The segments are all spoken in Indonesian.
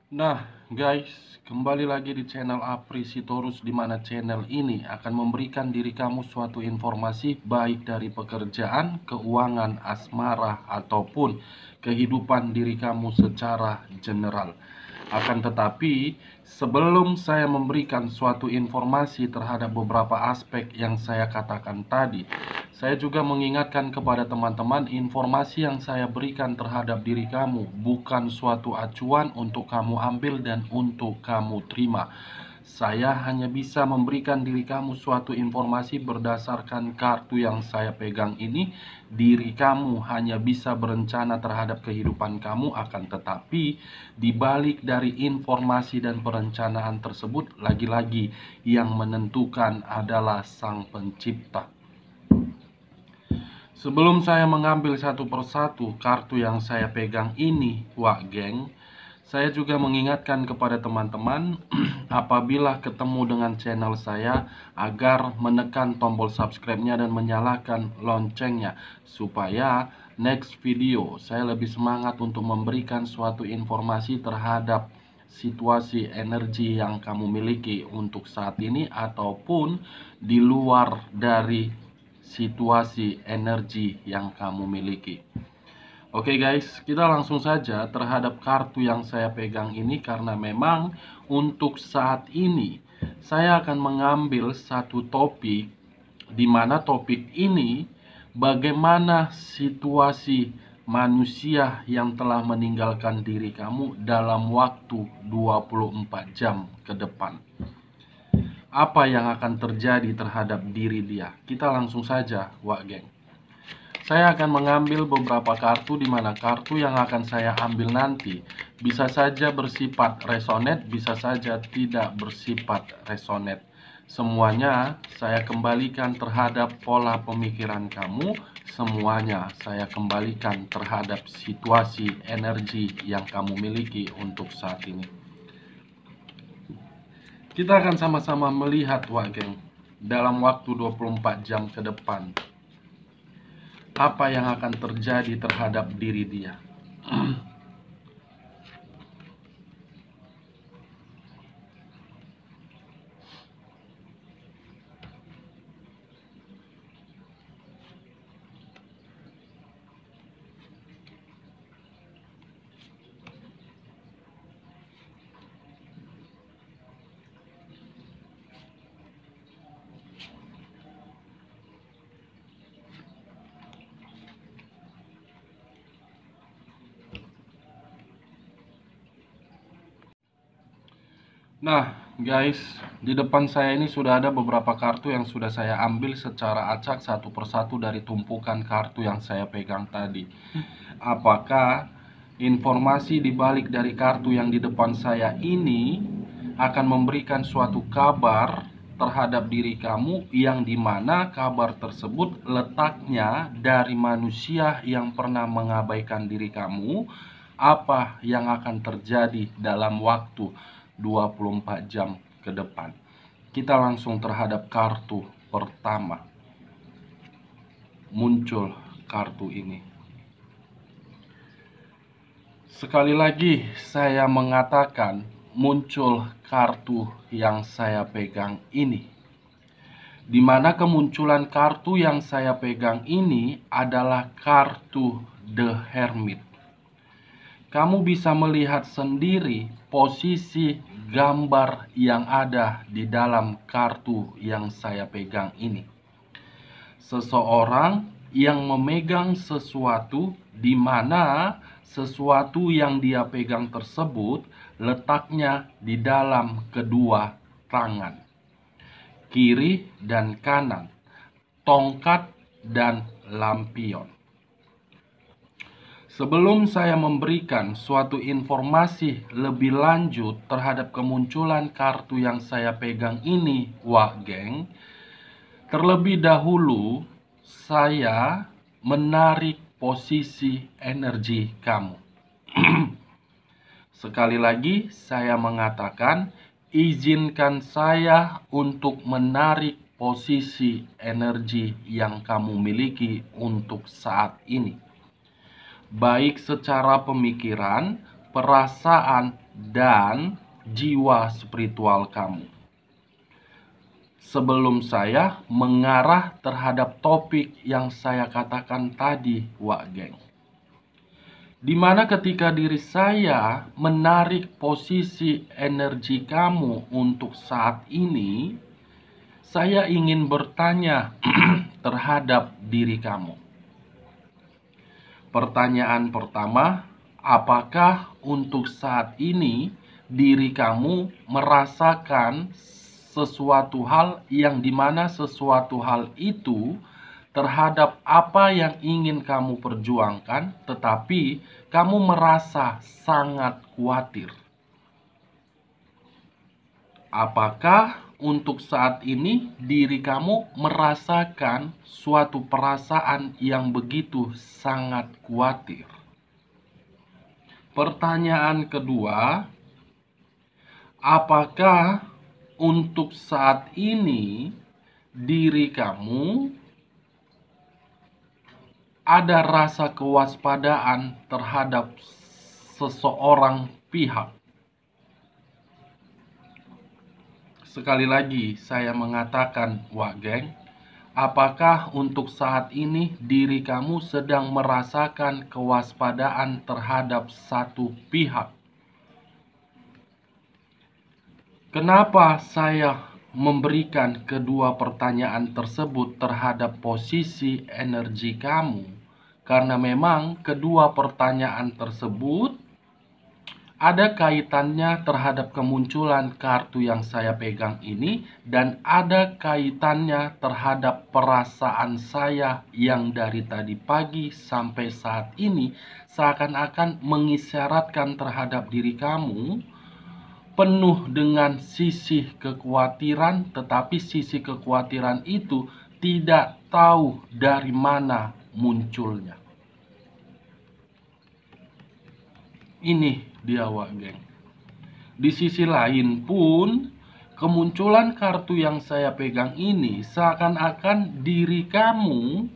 Nah, guys, kembali lagi di channel Apri Sitorus, di mana channel ini akan memberikan diri kamu suatu informasi baik dari pekerjaan, keuangan, asmara, ataupun kehidupan diri kamu secara general. Akan tetapi, sebelum saya memberikan suatu informasi terhadap beberapa aspek yang saya katakan tadi, saya juga mengingatkan kepada teman-teman, informasi yang saya berikan terhadap diri kamu bukan suatu acuan untuk kamu ambil dan untuk kamu terima. Saya hanya bisa memberikan diri kamu suatu informasi berdasarkan kartu yang saya pegang ini. Diri kamu hanya bisa berencana terhadap kehidupan kamu, akan tetapi dibalik dari informasi dan perencanaan tersebut, lagi-lagi yang menentukan adalah Sang Pencipta. Sebelum saya mengambil satu persatu kartu yang saya pegang ini, Wak Geng, saya juga mengingatkan kepada teman-teman apabila ketemu dengan channel saya agar menekan tombol subscribe-nya dan menyalakan loncengnya supaya next video saya lebih semangat untuk memberikan suatu informasi terhadap situasi energi yang kamu miliki untuk saat ini ataupun di luar dari situasi energi yang kamu miliki. Oke guys, kita langsung saja terhadap kartu yang saya pegang ini, karena memang untuk saat ini saya akan mengambil satu topik, di mana topik ini bagaimana situasi manusia yang telah meninggalkan diri kamu dalam waktu 24 jam ke depan. Apa yang akan terjadi terhadap diri dia? Kita langsung saja, Wak Geng. Saya akan mengambil beberapa kartu, di mana kartu yang akan saya ambil nanti bisa saja bersifat resonate, bisa saja tidak bersifat resonate. Semuanya saya kembalikan terhadap pola pemikiran kamu. Semuanya saya kembalikan terhadap situasi energi yang kamu miliki untuk saat ini. Kita akan sama-sama melihat, Wak Geng, dalam waktu 24 jam ke depan apa yang akan terjadi terhadap diri dia. Nah guys, di depan saya ini sudah ada beberapa kartu yang sudah saya ambil secara acak satu persatu dari tumpukan kartu yang saya pegang tadi. Apakah informasi di balik dari kartu yang di depan saya ini akan memberikan suatu kabar terhadap diri kamu, yang dimana kabar tersebut letaknya dari manusia yang pernah mengabaikan diri kamu? Apa yang akan terjadi dalam waktu 24 jam ke depan? Kita langsung terhadap kartu pertama. Muncul kartu ini. Sekali lagi saya mengatakan, muncul kartu yang saya pegang ini, di mana kemunculan kartu yang saya pegang ini adalah kartu The Hermit. Kamu bisa melihat sendiri posisi gambar yang ada di dalam kartu yang saya pegang ini. Seseorang yang memegang sesuatu, di mana sesuatu yang dia pegang tersebut letaknya di dalam kedua tangan, kiri dan kanan, tongkat dan lampion. Sebelum saya memberikan suatu informasi lebih lanjut terhadap kemunculan kartu yang saya pegang ini, Wak Geng, terlebih dahulu saya menarik posisi energi kamu. Sekali lagi saya mengatakan, izinkan saya untuk menarik posisi energi yang kamu miliki untuk saat ini, baik secara pemikiran, perasaan, dan jiwa spiritual kamu. Sebelum saya mengarah terhadap topik yang saya katakan tadi, Wak Geng. Dimana ketika diri saya menarik posisi energi kamu untuk saat ini, saya ingin bertanya terhadap diri kamu. Pertanyaan pertama, apakah untuk saat ini diri kamu merasakan sesuatu hal yang dimana sesuatu hal itu terhadap apa yang ingin kamu perjuangkan, tetapi kamu merasa sangat khawatir? Apakah untuk saat ini diri kamu merasakan suatu perasaan yang begitu sangat khawatir? Pertanyaan kedua, apakah untuk saat ini diri kamu ada rasa kewaspadaan terhadap seseorang pihak? Sekali lagi saya mengatakan, Wak Geng, apakah untuk saat ini diri kamu sedang merasakan kewaspadaan terhadap satu pihak? Kenapa saya memberikan kedua pertanyaan tersebut terhadap posisi energi kamu? Karena memang kedua pertanyaan tersebut ada kaitannya terhadap kemunculan kartu yang saya pegang ini, dan ada kaitannya terhadap perasaan saya yang dari tadi pagi sampai saat ini seakan-akan mengisyaratkan terhadap diri kamu penuh dengan sisi kekhawatiran, tetapi sisi kekhawatiran itu tidak tahu dari mana munculnya. Ini dia, Wak Geng. Di sisi lain pun, kemunculan kartu yang saya pegang ini seakan-akan diri kamu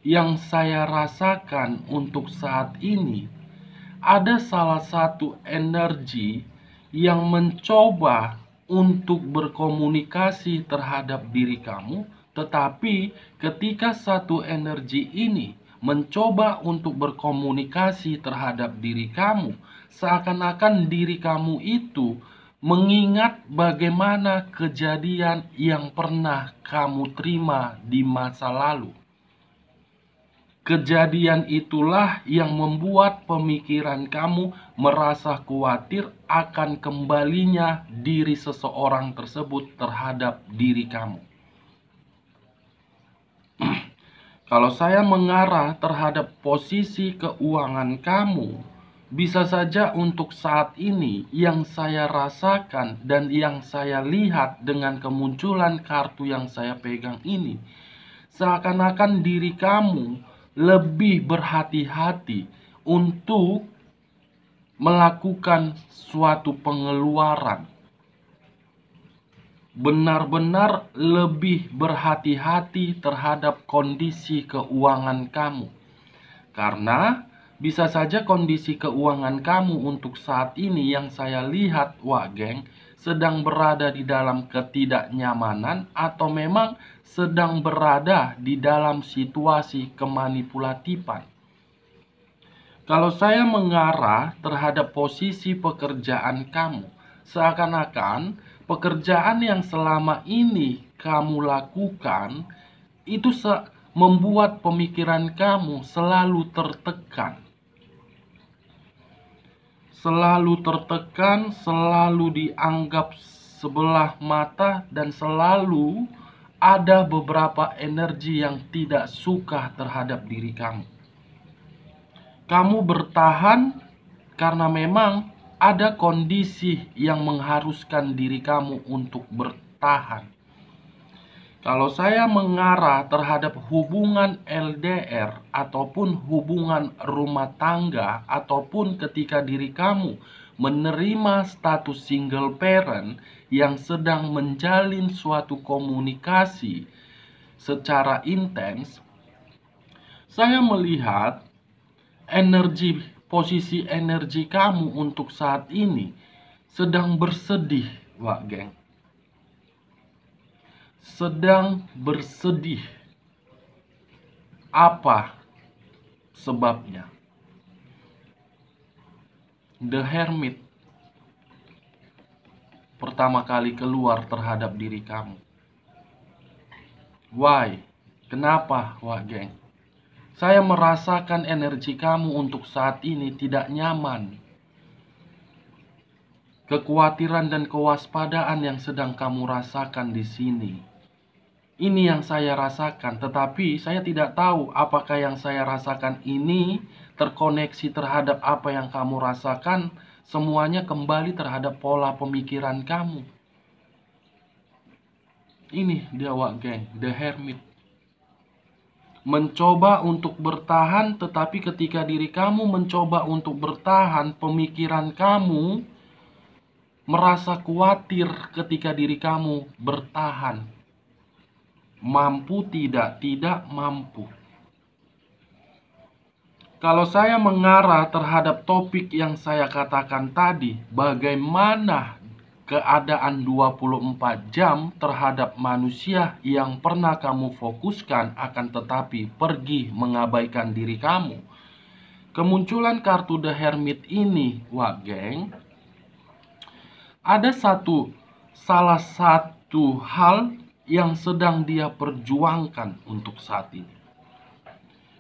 yang saya rasakan untuk saat ini ada salah satu energi yang mencoba untuk berkomunikasi terhadap diri kamu, tetapi ketika satu energi ini mencoba untuk berkomunikasi terhadap diri kamu, seakan-akan diri kamu itu mengingat bagaimana kejadian yang pernah kamu terima di masa lalu. Kejadian itulah yang membuat pemikiran kamu merasa khawatir akan kembalinya diri seseorang tersebut terhadap diri kamu. Kalau saya mengarah terhadap posisi keuangan kamu, bisa saja untuk saat ini yang saya rasakan dan yang saya lihat dengan kemunculan kartu yang saya pegang ini, seakan-akan diri kamu lebih berhati-hati untuk melakukan suatu pengeluaran. Benar-benar lebih berhati-hati terhadap kondisi keuangan kamu. Karena bisa saja kondisi keuangan kamu untuk saat ini yang saya lihat, Wak Geng, sedang berada di dalam ketidaknyamanan atau memang sedang berada di dalam situasi kemanipulatifan. Kalau saya mengarah terhadap posisi pekerjaan kamu, seakan-akan pekerjaan yang selama ini kamu lakukan itu membuat pemikiran kamu selalu tertekan. Selalu tertekan, selalu dianggap sebelah mata, dan selalu ada beberapa energi yang tidak suka terhadap diri kamu. Kamu bertahan karena memang ada kondisi yang mengharuskan diri kamu untuk bertahan. Kalau saya mengarah terhadap hubungan LDR ataupun hubungan rumah tangga, ataupun ketika diri kamu menerima status single parent yang sedang menjalin suatu komunikasi secara intens, saya melihat energi posisi energi kamu untuk saat ini sedang bersedih, Wak Geng. Sedang bersedih. Apa sebabnya? The Hermit pertama kali keluar terhadap diri kamu. Why? Kenapa, Wak Geng? Saya merasakan energi kamu untuk saat ini tidak nyaman. Kekhawatiran dan kewaspadaan yang sedang kamu rasakan di sini. Ini yang saya rasakan, tetapi saya tidak tahu apakah yang saya rasakan ini terkoneksi terhadap apa yang kamu rasakan. Semuanya kembali terhadap pola pemikiran kamu. Ini dia, Wak Geng, The Hermit. Mencoba untuk bertahan, tetapi ketika diri kamu mencoba untuk bertahan, pemikiran kamu merasa khawatir ketika diri kamu bertahan. Mampu tidak? Tidak mampu. Kalau saya mengarah terhadap topik yang saya katakan tadi, bagaimana keadaan 24 jam terhadap manusia yang pernah kamu fokuskan akan tetapi pergi mengabaikan diri kamu. Kemunculan kartu The Hermit ini, Wak Geng, ada salah satu hal yang sedang dia perjuangkan untuk saat ini.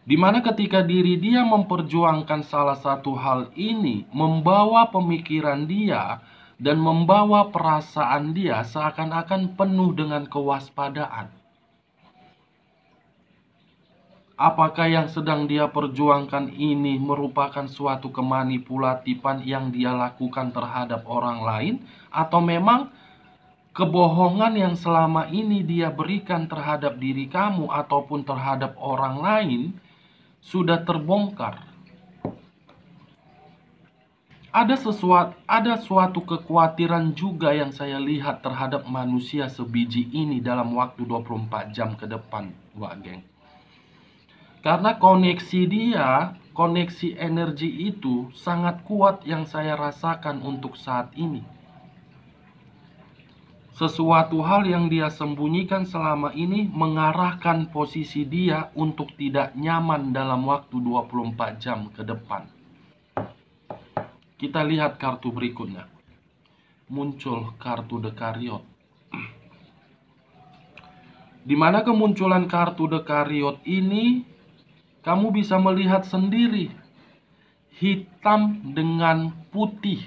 Dimana ketika diri dia memperjuangkan salah satu hal ini, membawa pemikiran dia dan membawa perasaan dia seakan-akan penuh dengan kewaspadaan. Apakah yang sedang dia perjuangkan ini merupakan suatu kemanipulatifan yang dia lakukan terhadap orang lain? Atau memang kebohongan yang selama ini dia berikan terhadap diri kamu ataupun terhadap orang lain sudah terbongkar? Ada suatu kekhawatiran juga yang saya lihat terhadap manusia sebiji ini dalam waktu 24 jam ke depan, Wak Geng. Karena koneksi energi itu sangat kuat yang saya rasakan untuk saat ini. Sesuatu hal yang dia sembunyikan selama ini mengarahkan posisi dia untuk tidak nyaman dalam waktu 24 jam ke depan. Kita lihat kartu berikutnya. Muncul kartu The Chariot. Di mana kemunculan kartu The Chariot ini, kamu bisa melihat sendiri hitam dengan putih.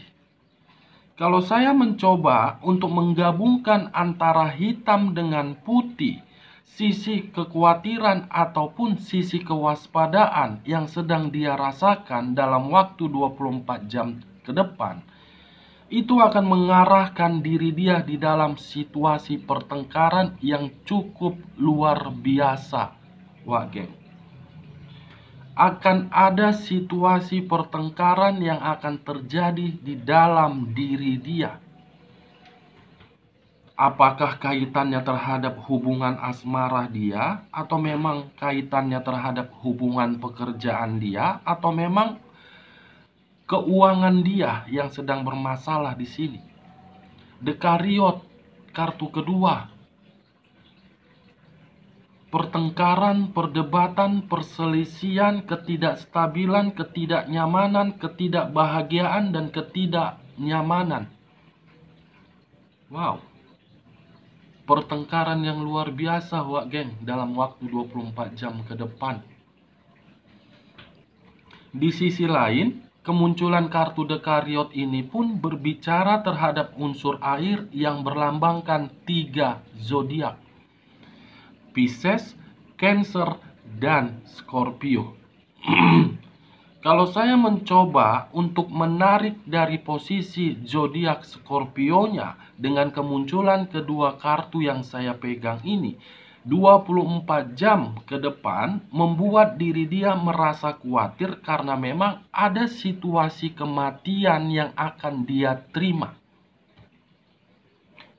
Kalau saya mencoba untuk menggabungkan antara hitam dengan putih, sisi kekhawatiran ataupun sisi kewaspadaan yang sedang dia rasakan dalam waktu 24 jam ke depan, itu akan mengarahkan diri dia di dalam situasi pertengkaran yang cukup luar biasa, Wak Geng. Akan ada situasi pertengkaran yang akan terjadi di dalam diri dia. Apakah kaitannya terhadap hubungan asmara dia, atau memang kaitannya terhadap hubungan pekerjaan dia, atau memang keuangan dia yang sedang bermasalah di sini. The Chariot, kartu kedua. Pertengkaran, perdebatan, perselisihan, ketidakstabilan, ketidaknyamanan, ketidakbahagiaan, dan ketidaknyamanan. Wow. Pertengkaran yang luar biasa, Wak Geng, dalam waktu 24 jam ke depan. Di sisi lain, kemunculan kartu The Chariot ini pun berbicara terhadap unsur air yang berlambangkan 3 zodiak. Pisces, Cancer, dan Scorpio. Kalau saya mencoba untuk menarik dari posisi zodiak Scorpio-nya dengan kemunculan kedua kartu yang saya pegang ini, 24 jam ke depan membuat diri dia merasa khawatir karena memang ada situasi kematian yang akan dia terima.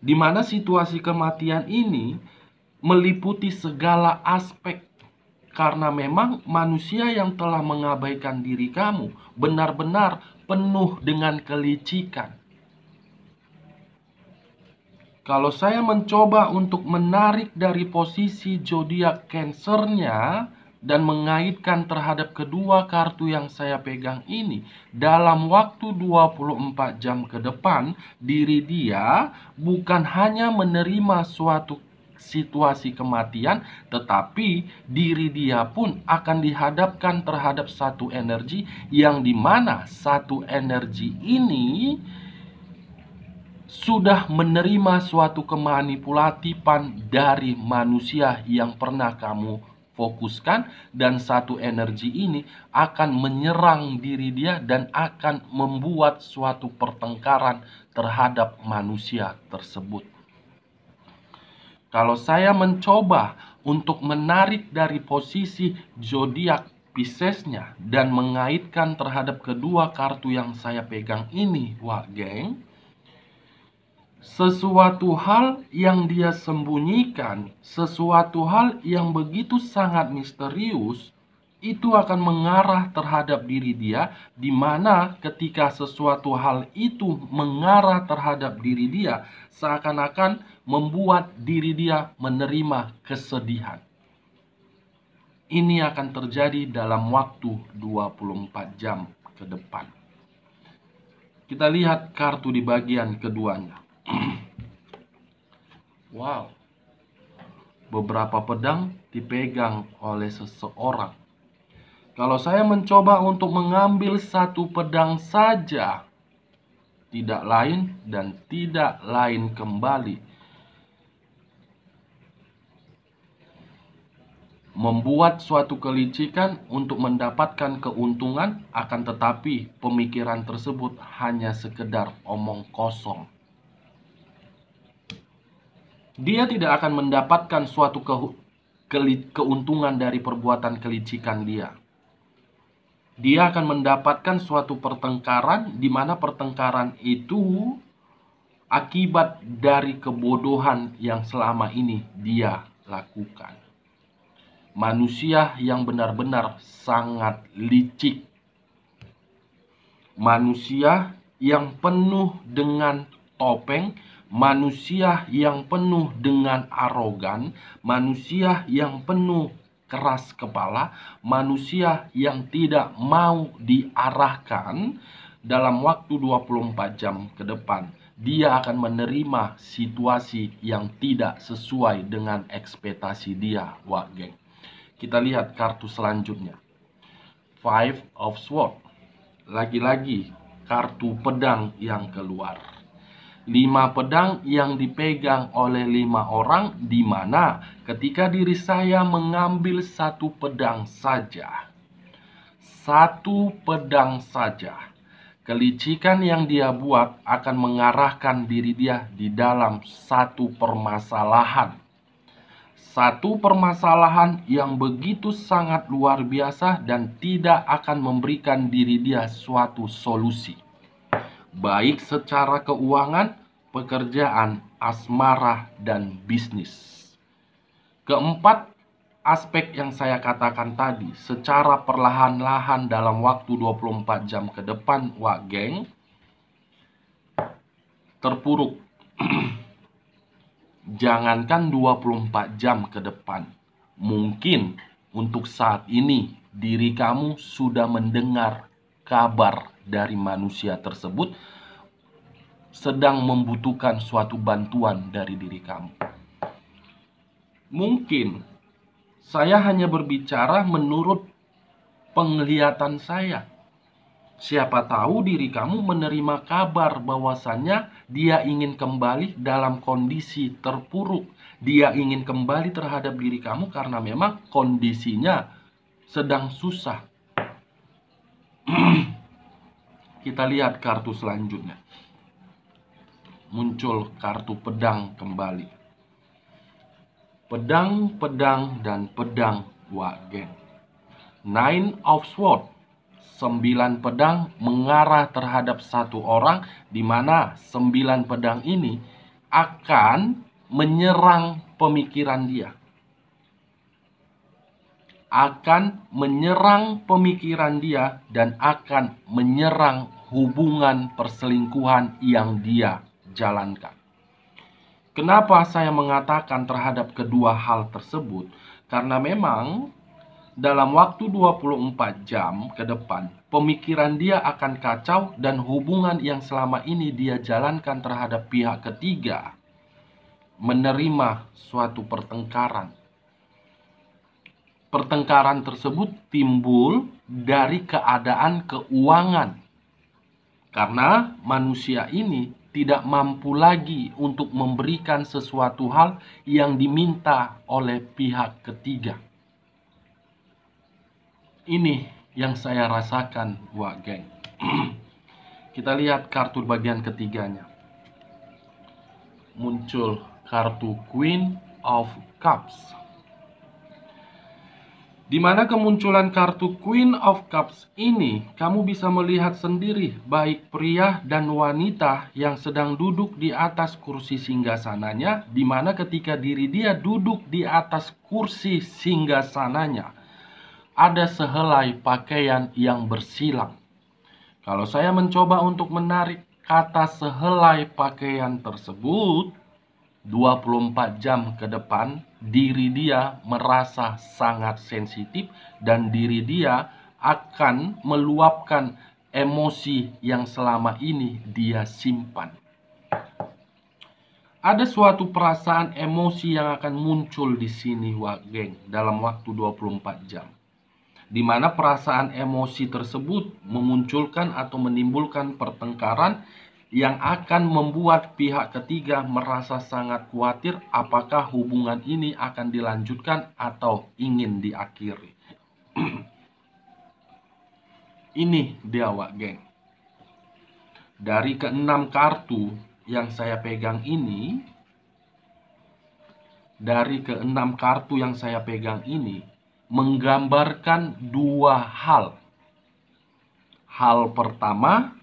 Di mana situasi kematian ini meliputi segala aspek Karena memang manusia yang telah mengabaikan diri kamu benar-benar penuh dengan kelicikan. Kalau saya mencoba untuk menarik dari posisi zodiak Cancer-nya dan mengaitkan terhadap kedua kartu yang saya pegang ini, dalam waktu 24 jam ke depan, diri dia bukan hanya menerima suatu situasi kematian, tetapi diri dia pun akan dihadapkan terhadap satu energi yang dimana satu energi ini sudah menerima suatu kemanipulatifan dari manusia yang pernah kamu fokuskan, dan satu energi ini akan menyerang diri dia dan akan membuat suatu pertengkaran terhadap manusia tersebut. Kalau saya mencoba untuk menarik dari posisi zodiak Piscesnya dan mengaitkan terhadap kedua kartu yang saya pegang ini, wah geng, sesuatu hal yang dia sembunyikan, sesuatu hal yang begitu sangat misterius, itu akan mengarah terhadap diri dia, di mana ketika sesuatu hal itu mengarah terhadap diri dia, seakan-akan membuat diri dia menerima kesedihan. Ini akan terjadi dalam waktu 24 jam ke depan. Kita lihat kartu di bagian keduanya. Wow, beberapa pedang dipegang oleh seseorang. Kalau saya mencoba untuk mengambil satu pedang saja, tidak lain dan tidak lain kembali membuat suatu kelicikan untuk mendapatkan keuntungan, akan tetapi pemikiran tersebut hanya sekedar omong kosong. Dia tidak akan mendapatkan suatu keuntungan dari perbuatan kelicikan dia. Dia akan mendapatkan suatu pertengkaran, di mana pertengkaran itu akibat dari kebodohan yang selama ini dia lakukan. Manusia yang benar-benar sangat licik. Manusia yang penuh dengan topeng, manusia yang penuh dengan arogan, manusia yang penuh keras kepala, manusia yang tidak mau diarahkan. Dalam waktu 24 jam ke depan, dia akan menerima situasi yang tidak sesuai dengan ekspektasi dia, wah geng. Kita lihat kartu selanjutnya. Five of Swords. Lagi-lagi kartu pedang yang keluar. 5 pedang yang dipegang oleh 5 orang, di mana ketika diri saya mengambil satu pedang saja, kelicikan yang dia buat akan mengarahkan diri dia di dalam satu permasalahan. Satu permasalahan yang begitu sangat luar biasa dan tidak akan memberikan diri dia suatu solusi. Baik secara keuangan, pekerjaan, asmara, dan bisnis. Keempat, aspek yang saya katakan tadi, secara perlahan-lahan dalam waktu 24 jam ke depan, wah geng, terpuruk. Jangankan 24 jam ke depan, mungkin untuk saat ini diri kamu sudah mendengar kabar dari manusia tersebut sedang membutuhkan suatu bantuan dari diri kamu. Mungkin saya hanya berbicara menurut penglihatan saya. Siapa tahu diri kamu menerima kabar bahwasannya dia ingin kembali dalam kondisi terpuruk. Dia ingin kembali terhadap diri kamu karena memang kondisinya sedang susah. Kita lihat kartu selanjutnya. Muncul kartu pedang kembali. Pedang, pedang, dan pedang, wah geng. Nine of Swords. 9 pedang mengarah terhadap satu orang, di mana 9 pedang ini akan menyerang pemikiran dia. akan menyerang pemikiran dia dan akan menyerang hubungan perselingkuhan yang dia jalankan. Kenapa saya mengatakan terhadap kedua hal tersebut? Karena memang dalam waktu 24 jam ke depan, pemikiran dia akan kacau dan hubungan yang selama ini dia jalankan terhadap pihak ketiga menerima suatu pertengkaran. Pertengkaran tersebut timbul dari keadaan keuangan. Karena manusia ini tidak mampu lagi untuk memberikan sesuatu hal yang diminta oleh pihak ketiga. Ini yang saya rasakan, wah geng. Kita lihat kartu bagian ketiganya. Muncul kartu Queen of Cups. Di mana kemunculan kartu Queen of Cups ini, kamu bisa melihat sendiri baik pria dan wanita yang sedang duduk di atas kursi singgasananya, di mana ketika diri dia duduk di atas kursi singgasananya, ada sehelai pakaian yang bersilang. Kalau saya mencoba untuk menarik kata sehelai pakaian tersebut, 24 jam ke depan, diri dia merasa sangat sensitif dan diri dia akan meluapkan emosi yang selama ini dia simpan. Ada suatu perasaan emosi yang akan muncul di sini, wah geng, dalam waktu 24 jam. Di mana perasaan emosi tersebut memunculkan atau menimbulkan pertengkaran yang akan membuat pihak ketiga merasa sangat khawatir apakah hubungan ini akan dilanjutkan atau ingin diakhiri. Ini dia, wak geng. Dari ke-6 kartu yang saya pegang ini, menggambarkan dua hal. Hal pertama,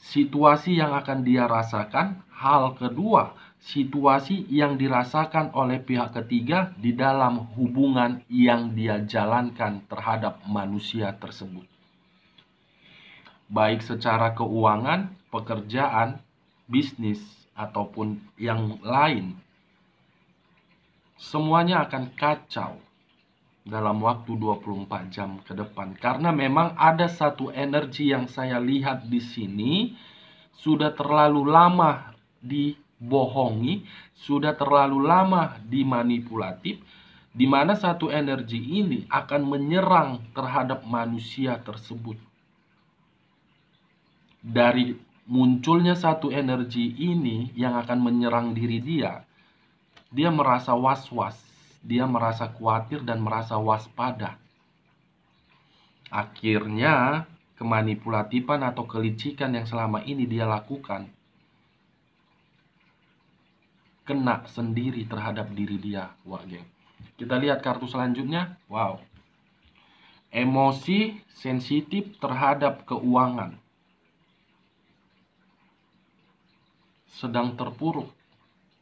situasi yang akan dia rasakan. Hal kedua, situasi yang dirasakan oleh pihak ketiga di dalam hubungan yang dia jalankan terhadap manusia tersebut. Baik secara keuangan, pekerjaan, bisnis, ataupun yang lain. Semuanya akan kacau dalam waktu 24 jam ke depan. Karena memang ada satu energi yang saya lihat di sini sudah terlalu lama dibohongi, sudah terlalu lama dimanipulatif, di mana satu energi ini akan menyerang terhadap manusia tersebut. Dari munculnya satu energi ini yang akan menyerang diri dia, dia merasa was-was. Dia merasa khawatir dan merasa waspada. Akhirnya, kemanipulatifan atau kelicikan yang selama ini dia lakukan kena sendiri terhadap diri dia. Wah, geng. Kita lihat kartu selanjutnya. Wow. Emosi sensitif terhadap keuangan. Sedang terpuruk.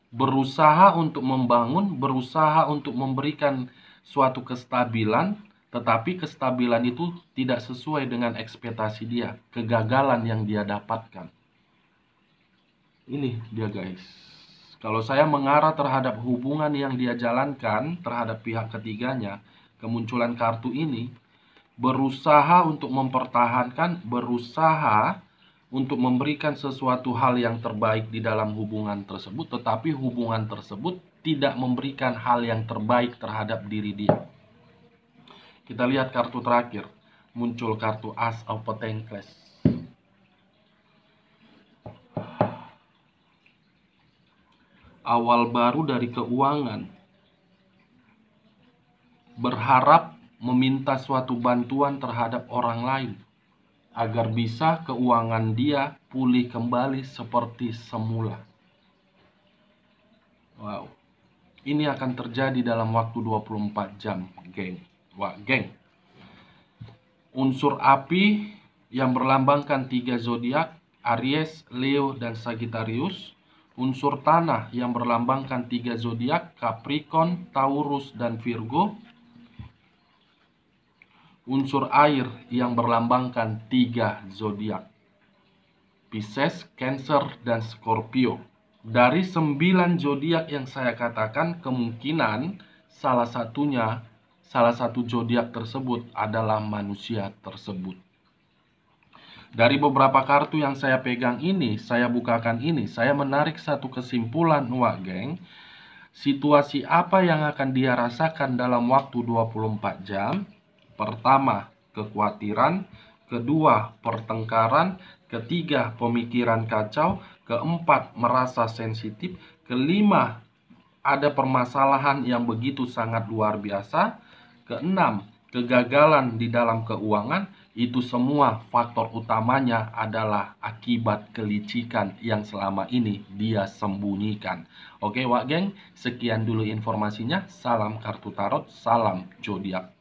Berusaha untuk membangun, berusaha untuk memberikan suatu kestabilan, tetapi kestabilan itu tidak sesuai dengan ekspektasi dia, kegagalan yang dia dapatkan. Ini dia, guys. Kalau saya mengarah terhadap hubungan yang dia jalankan terhadap pihak ketiganya, kemunculan kartu ini berusaha untuk mempertahankan, berusaha untuk memberikan sesuatu hal yang terbaik di dalam hubungan tersebut, tetapi hubungan tersebut tidak memberikan hal yang terbaik terhadap diri dia. Kita lihat kartu terakhir. Muncul kartu Ace of Pentacles. Awal baru dari keuangan. Berharap meminta suatu bantuan terhadap orang lain agar bisa keuangan dia pulih kembali seperti semula. Wow. Ini akan terjadi dalam waktu 24 jam, geng. Wah, geng. Unsur api yang berlambangkan 3 zodiak, Aries, Leo, dan Sagittarius. Unsur tanah yang berlambangkan 3 zodiak, Capricorn, Taurus, dan Virgo. unsur air yang berlambangkan 3 zodiak: Pisces, Cancer, dan Scorpio. Dari 9 zodiak yang saya katakan, kemungkinan salah satu zodiak tersebut adalah manusia tersebut. Dari beberapa kartu yang saya pegang ini, saya bukakan ini, saya menarik satu kesimpulan, Wak Geng. Situasi apa yang akan dia rasakan dalam waktu 24 jam? Pertama, kekhawatiran. Kedua, pertengkaran. Ketiga, pemikiran kacau. Keempat, merasa sensitif. Kelima, ada permasalahan yang begitu sangat luar biasa. Keenam, kegagalan di dalam keuangan. Itu semua faktor utamanya adalah akibat kelicikan yang selama ini dia sembunyikan. Oke, Wak Geng, sekian dulu informasinya. Salam kartu tarot, salam zodiak.